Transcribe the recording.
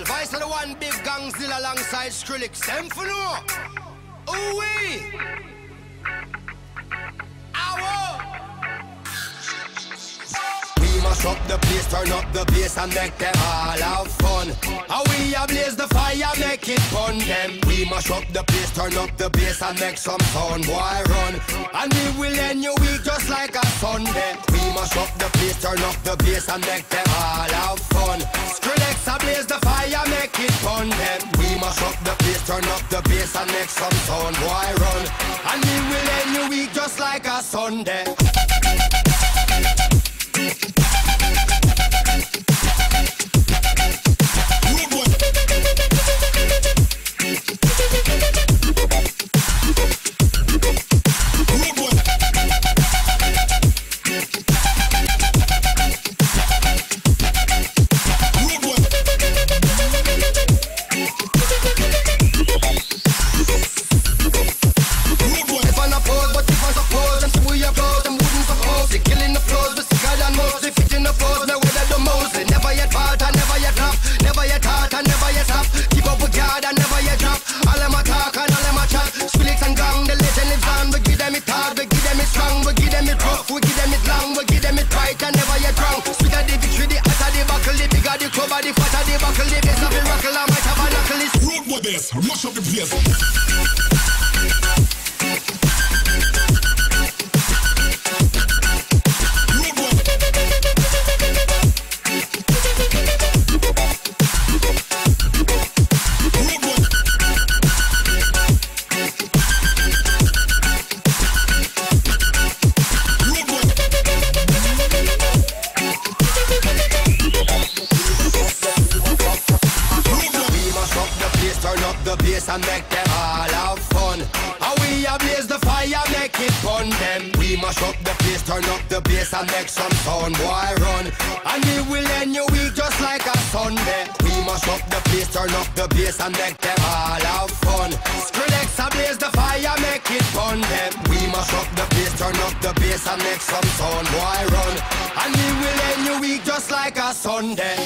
Dancehall. Vice of the one big Gong alongside Skrillex. Them for no. Ooh-wee. Mash up the place, turn up the bass and make them all have fun. How we ablaze the fire, make it fun them. We mash up the place, turn up the bass and make some sound, boy run. And we will end your week just like a Sunday. We mash up the place, turn up the bass and make them all have fun. Skrillex ablaze the fire, make it fun them. We mash up the place, turn up the bass and make some sound, boy run. And we will end your week just like a Sunday. Mash up the place. And make them all have fun. How we ablaze the fire, make it fun them. We mash up the place, turn up the bass and make some sound, boy run. And we will end your week just like a Sunday. We mash up the place, turn up the bass and make them all have fun. Skrillex ablaze the fire, make it fun them. We mash up the place, turn up the bass and make some sound, boy run. And we will end your week just like a Sunday.